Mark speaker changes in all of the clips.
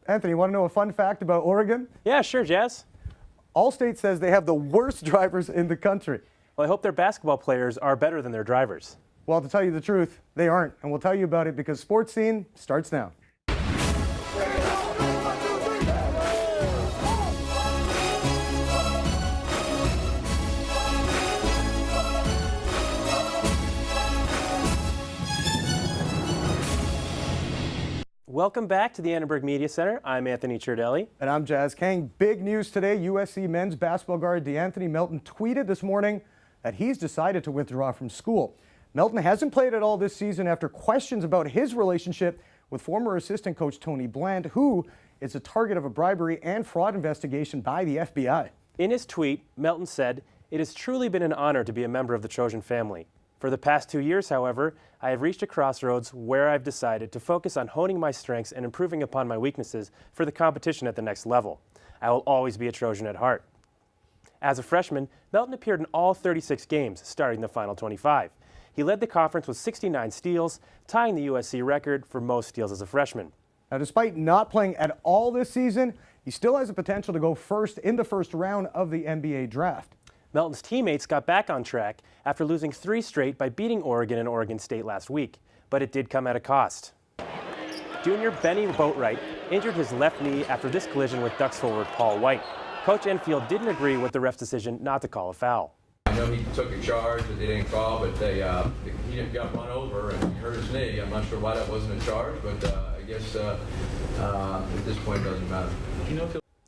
Speaker 1: Anthony, you want to know a fun fact about Oregon?
Speaker 2: Yeah, sure, Jazz.
Speaker 1: Allstate says they have the worst drivers in the country.
Speaker 2: Well, I hope their basketball players are better than their drivers.
Speaker 1: Well, to tell you the truth, they aren't. And we'll tell you about it because Sports Scene starts now.
Speaker 2: Welcome back to the Annenberg Media Center. I'm Anthony Cherdelli.
Speaker 1: And I'm Jazz Kang. Big news today. USC men's basketball guard DeAnthony Melton tweeted this morning that he's decided to withdraw from school. Melton hasn't played at all this season after questions about his relationship with former assistant coach Tony Bland, who is a target of a bribery and fraud investigation by the FBI.
Speaker 2: In his tweet, Melton said, "It has truly been an honor to be a member of the Trojan family. For the past 2 years, however, I have reached a crossroads where I've decided to focus on honing my strengths and improving upon my weaknesses for the competition at the next level. I will always be a Trojan at heart." As a freshman, Melton appeared in all 36 games, starting the final 25. He led the conference with 69 steals, tying the USC record for most steals as a freshman.
Speaker 1: Now, despite not playing at all this season, he still has the potential to go first in the first round of the NBA draft.
Speaker 2: Melton's teammates got back on track after losing 3 straight by beating Oregon and Oregon State last week, but it did come at a cost. Junior Benny Boatwright injured his left knee after this collision with Ducks forward Paul White. Coach Enfield didn't agree with the ref's decision not to call a foul.
Speaker 3: I know he took a charge that they didn't call, but he didn't got run over and he hurt his knee. I'm not sure why that wasn't a charge, but I guess at this point it doesn't matter.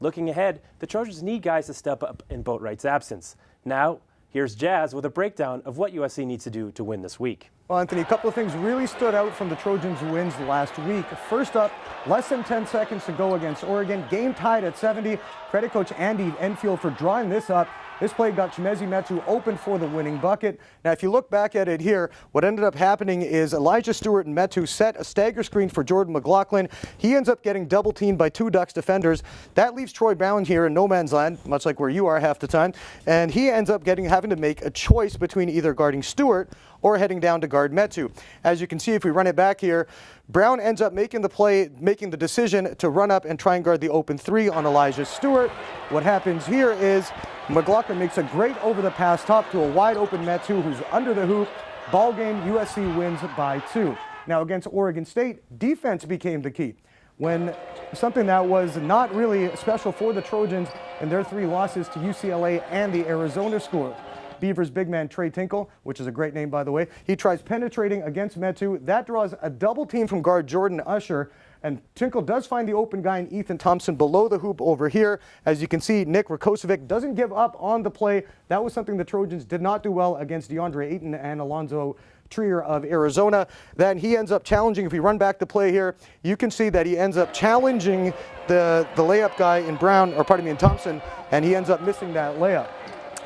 Speaker 2: Looking ahead, the Trojans need guys to step up in Boatwright's absence. Now, here's Jazz with a breakdown of what USC needs to do to win this week.
Speaker 1: Well, Anthony, a couple of things really stood out from the Trojans' wins last week. First up, less than 10 seconds to go against Oregon. Game tied at 70. Credit coach Andy Enfield for drawing this up. This play got Chimezie Metu open for the winning bucket. Now, if you look back at it here, what ended up happening is Elijah Stewart and Metu set a stagger screen for Jordan McLaughlin. He ends up getting double teamed by 2 Ducks defenders. That leaves Troy Brown here in no man's land, much like where you are half the time. And he ends up having to make a choice between either guarding Stewart or heading down to guard Metu. As you can see, if we run it back here, Brown ends up making the decision to run up and try and guard the open 3 on Elijah Stewart. What happens here is McLaughlin makes a great over-the-pass top to a wide-open Metu who's under the hoop. Ball game, USC wins by 2. Now against Oregon State, defense became the key. When something that was not really special for the Trojans in their 3 losses to UCLA and the Arizona school. Beavers big man Trey Tinkle, which is a great name by the way, he tries penetrating against Metu. That draws a double team from guard Jordan Usher. And Tinkle does find the open guy in Ethan Thompson below the hoop over here. As you can see, Nick Rakocevic doesn't give up on the play. That was something the Trojans did not do well against DeAndre Ayton and Alonzo Trier of Arizona. Then he ends up challenging, if we run back the play here, you can see that he ends up challenging the layup guy in Thompson, and he ends up missing that layup.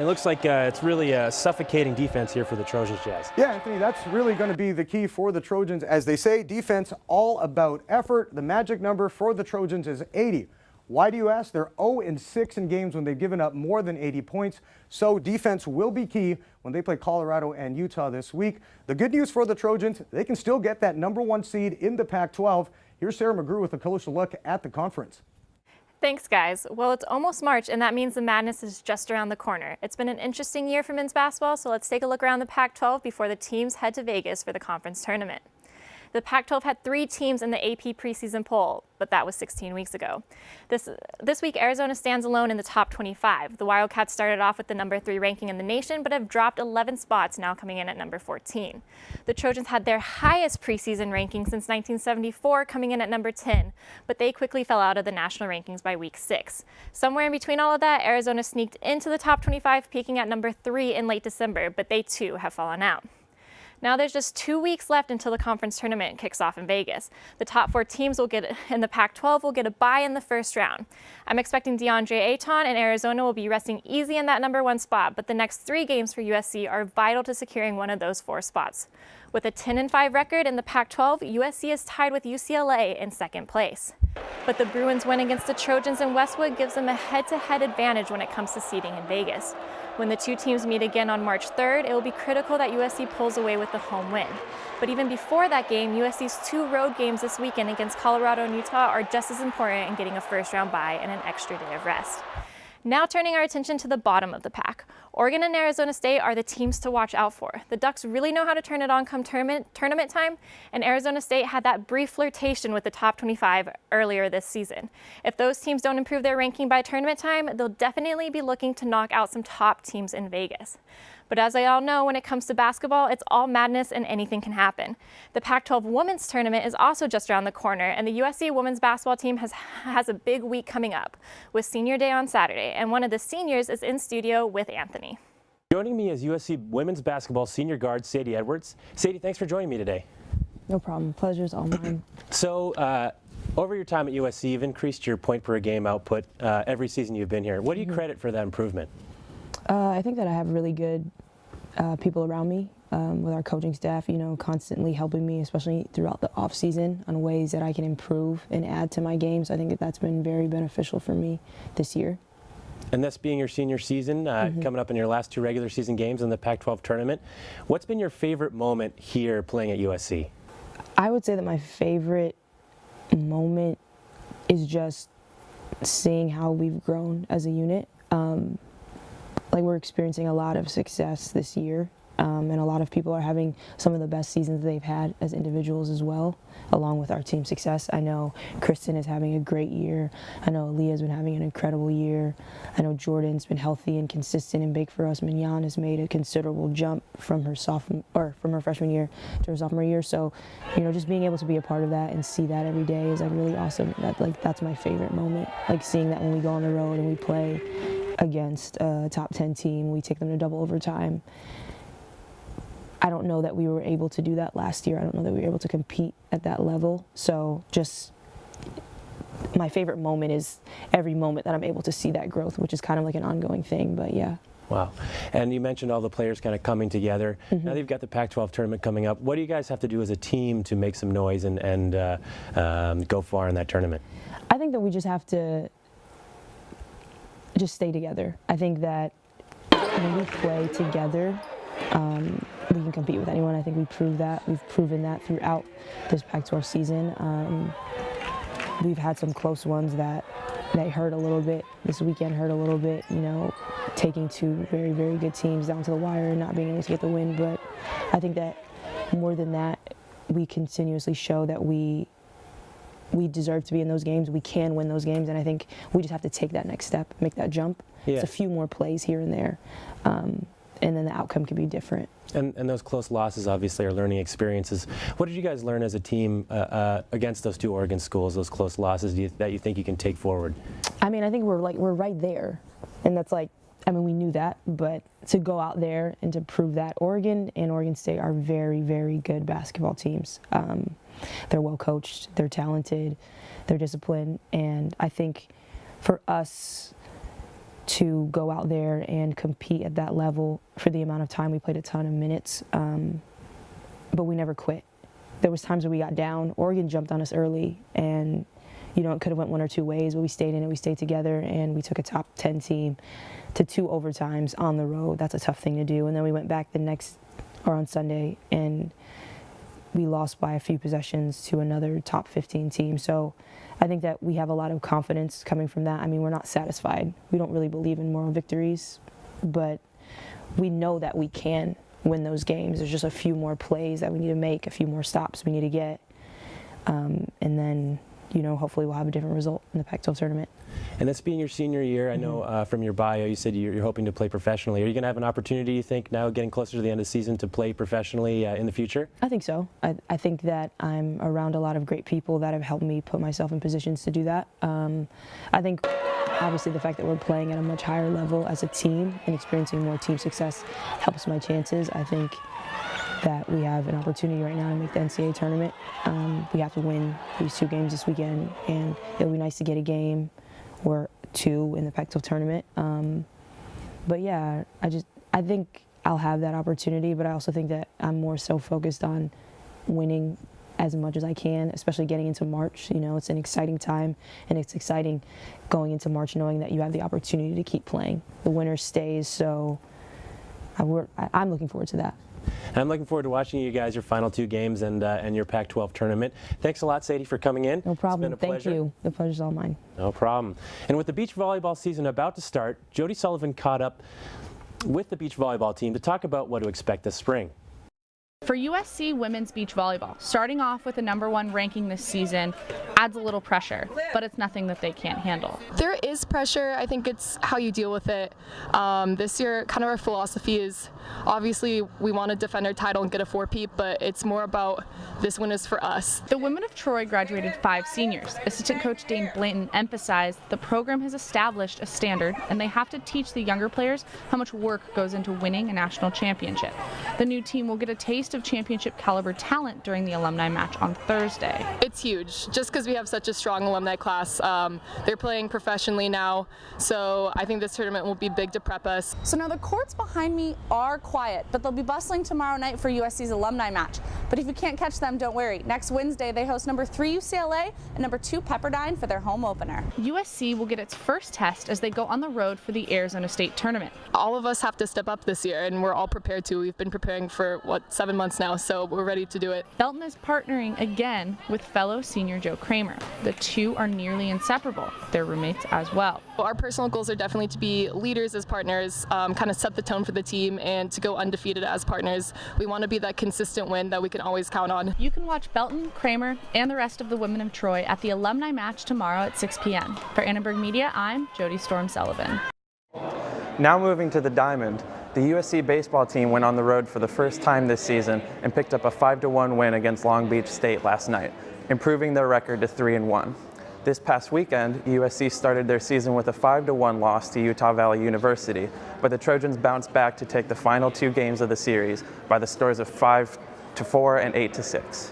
Speaker 2: It looks like it's really a suffocating defense here for the Trojans, Jazz.
Speaker 1: Yeah, Anthony, that's really going to be the key for the Trojans. As they say, defense all about effort. The magic number for the Trojans is 80. Why do you ask? They're 0-6 in games when they've given up more than 80 points. So defense will be key when they play Colorado and Utah this week. The good news for the Trojans, they can still get that #1 seed in the Pac-12. Here's Sarah McGrew with a closer look at the conference.
Speaker 4: Thanks, guys. Well, it's almost March, and that means the madness is just around the corner. It's been an interesting year for men's basketball, so let's take a look around the Pac-12 before the teams head to Vegas for the conference tournament. The Pac-12 had 3 teams in the AP preseason poll, but that was 16 weeks ago. This week, Arizona stands alone in the top 25. The Wildcats started off with the #3 ranking in the nation, but have dropped 11 spots, now coming in at number 14. The Trojans had their highest preseason ranking since 1974, coming in at number 10, but they quickly fell out of the national rankings by week 6. Somewhere in between all of that, Arizona sneaked into the top 25, peaking at number 3 in late December, but they too have fallen out. Now there's just 2 weeks left until the conference tournament kicks off in Vegas. The top 4 teams in the Pac-12 will get a bye in the first round. I'm expecting DeAndre Ayton and Arizona will be resting easy in that #1 spot, but the next 3 games for USC are vital to securing one of those 4 spots. With a 10-5 record in the Pac-12, USC is tied with UCLA in second place. But the Bruins win against the Trojans in Westwood gives them a head-to-head advantage when it comes to seeding in Vegas. When the two teams meet again on March 3rd, it will be critical that USC pulls away with the home win. But even before that game, USC's 2 road games this weekend against Colorado and Utah are just as important in getting a first-round bye and an extra day of rest. Now turning our attention to the bottom of the pack. Oregon and Arizona State are the teams to watch out for. The Ducks really know how to turn it on come tournament time, and Arizona State had that brief flirtation with the top 25 earlier this season. If those teams don't improve their ranking by tournament time, they'll definitely be looking to knock out some top teams in Vegas. But as I all know, when it comes to basketball, it's all madness and anything can happen. The Pac-12 women's tournament is also just around the corner, and the USC women's basketball team has a big week coming up with Senior Day on Saturday, and one of the seniors is in studio with Anthony.
Speaker 2: Joining me is USC women's basketball senior guard Sadie Edwards. Sadie, thanks for joining me today.
Speaker 5: No problem. Pleasure's all mine.
Speaker 2: So, over your time at USC, you've increased your point per game output every season you've been here. What do you credit for that improvement?
Speaker 5: I think that I have really good people around me with our coaching staff, constantly helping me, especially throughout the off season, on ways that I can improve and add to my games. I think that that's been very beneficial for me this year.
Speaker 2: And this being your senior season, coming up in your last 2 regular season games in the Pac-12 tournament, what's been your favorite moment here playing at USC?
Speaker 5: I would say that my favorite moment is just seeing how we've grown as a unit. We're experiencing a lot of success this year, and a lot of people are having some of the best seasons they've had as individuals as well, along with our team success. I know Kristen is having a great year. I know Aaliyah's been having an incredible year. I know Jordan's been healthy and consistent and big for us. Mignon has made a considerable jump from her freshman year to her sophomore year. So, just being able to be a part of that and see that every day is really awesome. That's my favorite moment. Seeing that when we go on the road and we play against a top 10 team, we take them to double overtime. I don't know that we were able to do that last year. I don't know that we were able to compete at that level. So just my favorite moment is every moment that I'm able to see that growth, which is kind of like an ongoing thing, but yeah.
Speaker 2: Wow. And you mentioned all the players kind of coming together. Now that you've got the Pac-12 tournament coming up, what do you guys have to do as a team to make some noise and go far in that tournament?
Speaker 5: I think that we just have to just stay together. I think that when we play together, we can compete with anyone. I think we proved that. We've proven that throughout this Pac-12 season. We've had some close ones that hurt a little bit. This weekend hurt a little bit, taking 2 very, very good teams down to the wire and not being able to get the win. But I think that more than that, we continuously show that we deserve to be in those games. We can win those games, and I think we just have to take that next step, make that jump.
Speaker 2: Yeah.
Speaker 5: It's a few more plays here and there, and then the outcome can be different.
Speaker 2: And those close losses obviously are learning experiences. What did you guys learn as a team against those 2 Oregon schools, those close losses that you think you can take forward?
Speaker 5: I mean, I think we're right there, and that's we knew that, but to go out there and to prove that Oregon and Oregon State are very, very good basketball teams. They're well coached, they're talented, they're disciplined, and I think for us to go out there and compete at that level for the amount of time, we played a ton of minutes, but we never quit. There was times where we got down. Oregon jumped on us early, and it could have went 1 or 2 ways, but we stayed in it, we stayed together, and we took a top 10 team to 2 overtimes on the road. That's a tough thing to do. And then we went back on Sunday, and we lost by a few possessions to another top 15 team. So I think that we have a lot of confidence coming from that. I mean, we're not satisfied. We don't really believe in moral victories, but we know that we can win those games. There's just a few more plays that we need to make, a few more stops we need to get, and then hopefully we'll have a different result in the Pac-12 tournament.
Speaker 2: And this being your senior year, I know from your bio you said you're hoping to play professionally. Are you going to have an opportunity, you think, now getting closer to the end of the season to play professionally in the future?
Speaker 5: I think so. I think that I'm around a lot of great people that have helped me put myself in positions to do that. I think obviously the fact that we're playing at a much higher level as a team and experiencing more team success helps my chances. I think that we have an opportunity right now to make the NCAA tournament. We have to win these 2 games this weekend, and it'll be nice to get a game or 2 in the Pac-12 tournament. But yeah, I think I'll have that opportunity, but I also think that I'm more so focused on winning as much as I can, especially getting into March. You know, it's an exciting time, and it's exciting going into March knowing that you have the opportunity to keep playing. The winner stays, so I'm looking forward to that.
Speaker 2: And I'm looking forward to watching you guys, your final 2 games and your Pac-12 tournament. Thanks a lot, Sadie, for coming in.
Speaker 5: No problem.
Speaker 2: It's been a
Speaker 5: Thank
Speaker 2: pleasure.
Speaker 5: you. The pleasure's all mine.
Speaker 2: No problem. And with the beach volleyball season about to start, Jody Sullivan caught up with the beach volleyball team to talk about what to expect this spring.
Speaker 6: For USC women's beach volleyball, starting off with a #1 ranking this season adds a little pressure, but it's nothing that they can't handle.
Speaker 7: There is pressure. I think it's how you deal with it. This year, kind of our philosophy is obviously we want to defend our title and get a 4-peat, but it's more about this win is for us.
Speaker 6: The women of Troy graduated 5 seniors. Assistant coach Dane Blanton emphasized the program has established a standard and they have to teach the younger players how much work goes into winning a national championship. The new team will get a taste of championship caliber talent during the alumni match on Thursday.
Speaker 7: It's huge, just because we have such a strong alumni class. They're playing professionally now, so I think this tournament will be big to prep us.
Speaker 8: So now the courts behind me are quiet, but they'll be bustling tomorrow night for USC's alumni match. But if you can't catch them, don't worry. Next Wednesday, they host #3 UCLA and #2 Pepperdine for their home opener.
Speaker 6: USC will get its first test as they go on the road for the Arizona State tournament.
Speaker 7: All of us have to step up this year, and we're all prepared to. We've been preparing for, 7 months now, so we're ready to do it.
Speaker 6: Belton is partnering again with fellow senior Joe Kramer. The two are nearly inseparable. They're roommates as well.
Speaker 7: Our personal goals are definitely to be leaders as partners, kind of set the tone for the team, and to go undefeated as partners. We want to be that consistent win that we can always count on.
Speaker 6: You can watch Belton, Kramer, and the rest of the women of Troy at the alumni match tomorrow at 6 p.m. For Annenberg Media, I'm Jody Storm Sullivan.
Speaker 9: Now moving to the Diamond, the USC baseball team went on the road for the first time this season and picked up a 5-1 win against Long Beach State last night, improving their record to 3-1. This past weekend, USC started their season with a 5-1 loss to Utah Valley University, but the Trojans bounced back to take the final 2 games of the series by the scores of 5-4 and 8-6.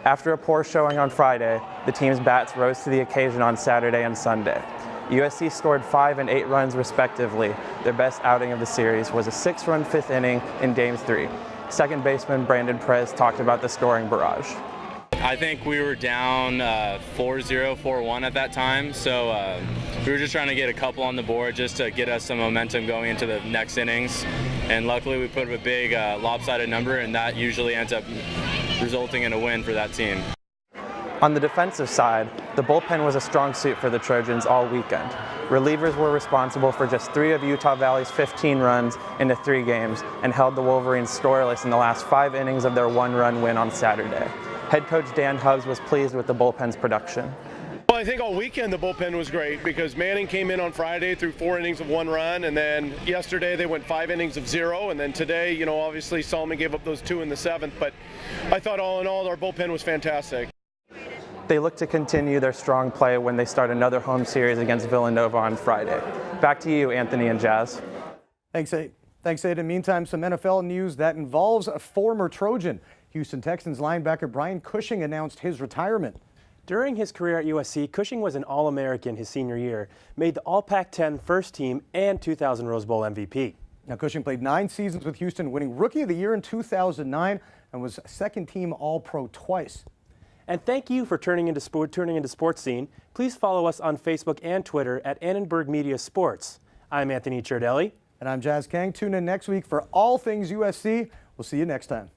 Speaker 9: After a poor showing on Friday, the team's bats rose to the occasion on Saturday and Sunday. USC scored 5 and 8 runs respectively. Their best outing of the series was a 6-run 5th inning in Game 3. Second baseman Brandon Perez talked about the scoring barrage.
Speaker 10: I think we were down 4-0, 4-1 at that time, so we were just trying to get a couple on the board just to get us some momentum going into the next innings. And luckily we put up a big lopsided number, and that usually ends up resulting in a win for that team.
Speaker 9: On the defensive side, the bullpen was a strong suit for the Trojans all weekend. Relievers were responsible for just 3 of Utah Valley's 15 runs into 3 games and held the Wolverines scoreless in the last 5 innings of their 1-run win on Saturday. Head coach Dan Hubbs was pleased with the bullpen's production.
Speaker 11: Well, I think all weekend the bullpen was great because Manning came in on Friday through 4 innings of 1 run, and then yesterday they went 5 innings of 0, and then today, obviously Solomon gave up those 2 in the 7th, but I thought all in all our bullpen was fantastic.
Speaker 9: They look to continue their strong play when they start another home series against Villanova on Friday. Back to you, Anthony and Jazz.
Speaker 1: Thanks, Ade. Thanks, Ade. In the meantime, some NFL news that involves a former Trojan. Houston Texans linebacker Brian Cushing announced his retirement.
Speaker 2: During his career at USC, Cushing was an All-American his senior year, made the All-Pac-10 first team and 2000 Rose Bowl MVP.
Speaker 1: Now, Cushing played 9 seasons with Houston, winning Rookie of the Year in 2009 and was second-team All-Pro twice.
Speaker 2: And thank you for tuning into Sports Scene. Please follow us on Facebook and Twitter at Annenberg Media Sports. I'm Anthony Ciardelli.
Speaker 1: And I'm Jazz Kang. Tune in next week for all things USC. We'll see you next time.